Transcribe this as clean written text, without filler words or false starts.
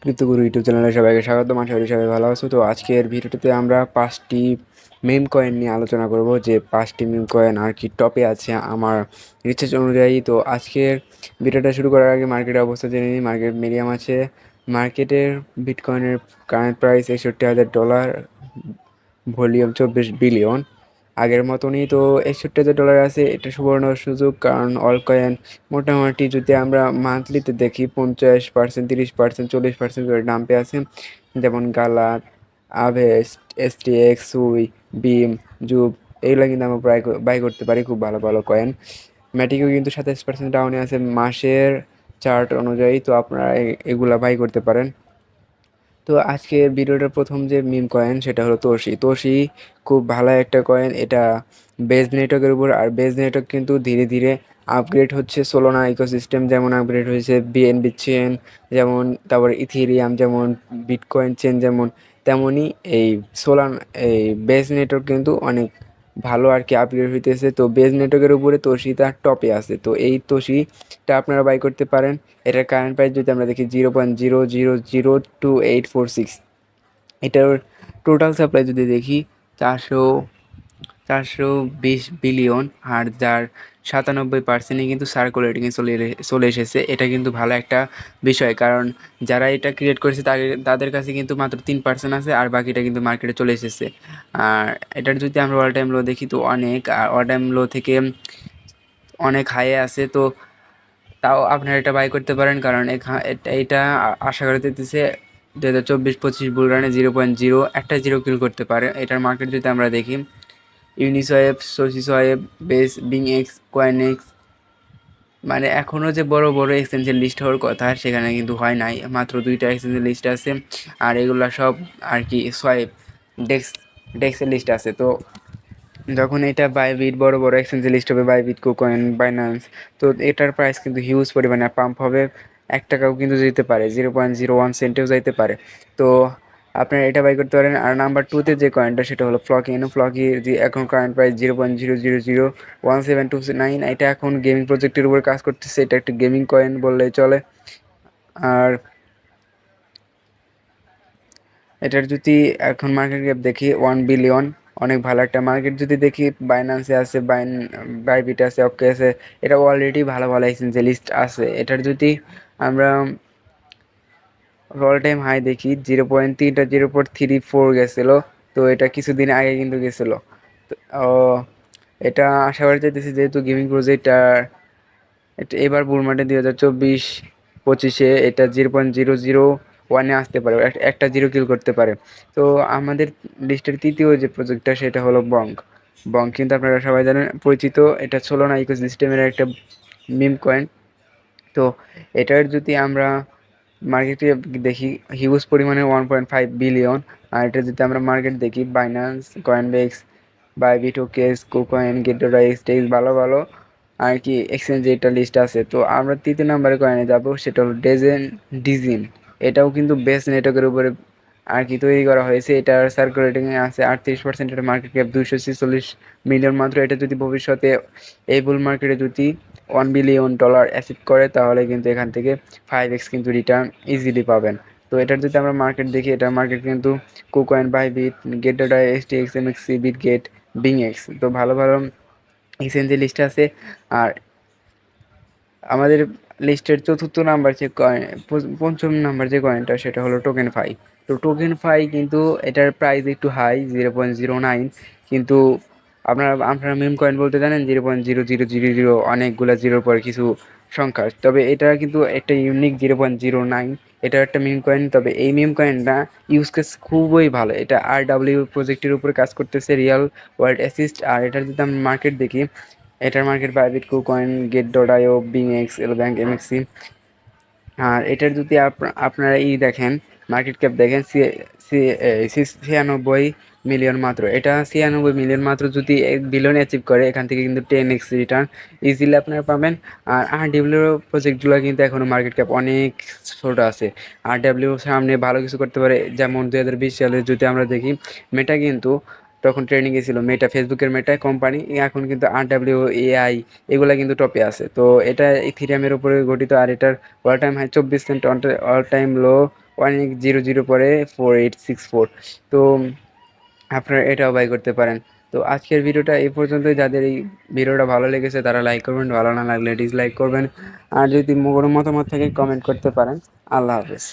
কৃতগুরু YouTube চ্যানেলে সবাইকে স্বাগতম। আশা করি সবাই ভালো আছো। তো আজকের ভিডিওটিতে আমরা 5টি মিম কয়েন নিয়ে আলোচনা করব, যে 5টি মিম কয়েন আর কি টপে আছে আমার রিসার্চ অনুযায়ী। তো আজকের ভিডিওটা শুরু করার আগে মার্কেটের অবস্থা জেনে নিই। মার্কেট মিডিয়াম আছে। মার্কেটের বিটকয়েনের কারেন্ট প্রাইস $61,000, ভলিউম 24 বিলিয়ন। আগের মতনই তো $61,000 আছে। এটা সুবর্ণ সুযোগ, কারণ অল কয়েন মোটামুটি যদি আমরা মান্থলিতে দেখি 50%, 30%, 40% করে ডাম্পে আছে। যেমন গালা, আভেস্ট, এসটিএক্স, সুই, বিম, জুব, এগুলো কিন্তু আমরা প্রায় বাই করতে পারি, খুব ভালো ভালো কয়েন। ম্যাটিকও কিন্তু 27% ডাউনে আছে মাসের চার্ট অনুযায়ী। তো আপনারা এগুলা বাই করতে পারেন। তো আজকের ভিডিওটার প্রথম যে মিম কয়েন সেটা হলো তোশি। তোশি খুব ভালো একটা কয়েন। এটা বেজ নেটওয়ার্কের উপর, আর বেজ নেটওয়ার্ক কিন্তু ধীরে ধীরে আপগ্রেড হচ্ছে। সোলোনা ইকোসিস্টেম যেমন আপগ্রেড হয়েছে, বিএনবি চেন যেমন, তারপর ইথিরিয়াম যেমন, বিটকয়েন চেন যেমন, তেমনই এই সোলান এই বেজ নেটওয়ার্ক কিন্তু অনেক ভালো আর কি আপগ্রেড হইতেছে। তো বেজ নেটওয়ার্কের উপরে তোশি তার টপে আছে। তো এই তোশিটা আপনারা বাই করতে পারেন। এটার কারেন্ট প্রাইস যদি আমরা দেখি 0.0002846। এটার টোটাল সাপ্লাই যদি দেখি 420 বিলিয়ন, আর যার 97%ই কিন্তু সার্কুলেটিংয়ে চলে এসেছে। এটা কিন্তু ভালো একটা বিষয়, কারণ যারা এটা ক্রিয়েট করেছে তাদের কাছে কিন্তু মাত্র 3% আছে, আর বাকিটা কিন্তু মার্কেটে চলে এসেছে। আর এটার যদি আমরা অল টাইম লো দেখি তো অনেক, আর অল টাইম লো থেকে অনেক হাইয়ে আছে। তো তাও আপনারা এটা বাই করতে পারেন, কারণ এটা আশা করা যেতেছে 2024-25 বুল রানে 0.0 একটা জিরো কিল করতে পারে। এটার মার্কেট যদি আমরা দেখি, Uniswap, SushiSwap, Base, BingX, CoinEx, মানে এখনও যে বড় বড় এক্সচেঞ্জের লিস্ট হওয়ার কথা সেখানে কিন্তু হয় নাই, মাত্র 2টা এক্সচেঞ্জের লিস্ট আছে। আর এগুলা সব আর কি সোয়াইপ, ডেক্স ডেক্সের লিস্ট আছে। তো যখন এটা বাইবিট বড় বড় এক্সচেঞ্জে লিস্ট হবে, বাইবিট, কুকয়েন, বাইন্যান্স, তো এটার প্রাইস কিন্তু হিউজ পরিমাণে পাম্প হবে। 1 টাকাও কিন্তু যেতে পারে, 0.01 সেন্টেও যাইতে পারে। তো আপনারা এটা বাই করতে পারেন। আর নাম্বার 2তে যে কয়েনটা সেটা হলো ফ্লকিন। ফ্লকি যে এখন কারেন্ট প্রাইস 0.00017229। এটা এখন গেমিং প্রজেক্টের উপর কাজ করতেছে। এটা একটা গেমিং কয়েন বললেই চলে। আর এটার যদি এখন মার্কেট ক্যাপ দেখি 1 বিলিয়ন, অনেক ভালো একটা মার্কেট। যদি দেখি বাইন্যান্সে আছে, বাইবিট আছে, ওকে আছে, এটা অলরেডি ভালো ভালো এক্সচেঞ্জে লিস্ট আছে। এটার যদি আমরা অল টাইম হাই দেখি 0.34 গেছিলো। তো এটা কিছুদিন আগে কিন্তু গেছিলো। তো এটা আশা করা যাইতেছে, যেহেতু গেমিং প্রজেক্ট, আর এটা এবার বুল মার্কেট 2024-25-এ এটা 0.001-এ আসতে পারে, একটা জিরো কিল করতে পারে। তো আমাদের লিস্টের তৃতীয় যে প্রজেক্টটা সেটা হলো বঙ্ক। বঙ্ক কিন্তু আপনারা সবাই জানেন, পরিচিত। এটা সোলোনা ইকোসিস্টেমের একটা মিম কয়েন। তো এটার যদি আমরা মার্কেটে দেখি হিউজ পরিমাণে 1.5 বিলিয়ন। আর এটা যদি আমরা মার্কেট দেখি বাইন্যান্স, কয়েনবেক্স, বাইবিট, ওকেস, কুকয়েন, গেটডটা, এক্সটেক্স, ভালো ভালো আর কি এক্সচেঞ্জে এটা লিস্ট আছে। তো আমরা তৃতীয় নম্বরে কয়েনে যাবো, সেটা হলো ডিজিন। এটাও কিন্তু বেস্ট নেটওয়ার্কের উপরে আর কি তৈরি করা হয়েছে। এটার সার্কুলেটিংয়ে আছে 38%। এটা মার্কেট ক্যাপ 246 মিলিয়ন মাত্র। এটা যদি ভবিষ্যতে এই বুল মার্কেটে যদি $1 বিলিয়ন অ্যাচিভ করে, তাহলে কিন্তু এখান থেকে 5x কিন্তু রিটার্ন ইজিলি পাবেন। তো এটার যদি আমরা মার্কেট দেখি, এটার মার্কেট কিন্তু কুকয়েন, বাইবিট, গেটডটা, এসটিএক্স, এমএক্সি, বিটগেট, বিংএক্স, তো ভালো ভালো এক্সচেঞ্জের লিস্ট আছে। আর আমাদের লিস্টের চতুর্থ নাম্বার যে কয়েন, পঞ্চম নাম্বার যে কয়েনটা সেটা হলো টোকেন ফাই। তো টোকেন ফাই কিন্তু এটার প্রাইস একটু হাই, 0.09। কিন্তু আপনারা মিম কয়েন বলতে জানেন 0.0000, অনেকগুলো জিরোর পর কিছু সংখ্যা। তবে এটা কিন্তু একটা ইউনিক 0.09। এটা একটা মিম কয়েন। তবে এই মিম কয়েনটা ইউজ কেস খুবই ভালো। এটা RW প্রজেক্টের উপরে কাজ করতেছে, রিয়াল ওয়ার্ল্ড অ্যাসিস্ট। আর এটার যদি আমরা মার্কেট দেখি, এটার মার্কেট বাইবিট, কুকয়েন, গেট.io, বিংএক্স, এলব্যাঙ্ক, এমএক্সি। আর এটার যদি আপনারা দেখেন, মার্কেট ক্যাপ দেখেন 96 মিলিয়ন মাত্র। এটা 96 মিলিয়ন মাত্র যদি 1 বিলিয়ন অ্যাচিভ করে, এখান থেকে কিন্তু 10x রিটার্ন ইজিলি আপনারা পাবেন। আর RW প্রজেক্টগুলো কিন্তু এখনও মার্কেট ক্যাপ অনেক ছোট আছে। RW সামনে ভালো কিছু করতে পারে। যেমন 2020 সালে যদি আমরা দেখি, মেটা কিন্তু তখন ট্রেনিংয়ে ছিল, মেটা, ফেসবুকের মেটা কোম্পানি। এখন কিন্তু RW, AI এগুলা কিন্তু টপে আছে। তো এটা ইথিরিয়ামের উপরে গঠিত। আর এটার all time high 24 cent, all time low 1 0 0 পরে 4864। তো আপনারা এটাও বাই করতে পারেন। তো আজকের ভিডিওটা এই পর্যন্তই। যাদের এই ভিডিওটা ভালো লেগেছে তারা লাইক করবেন, ভালো না লাগলে ডিসলাইক করবেন। আর যদি কোনো মতামত থাকে কমেন্ট করতে পারেন। আল্লাহ হাফেজ।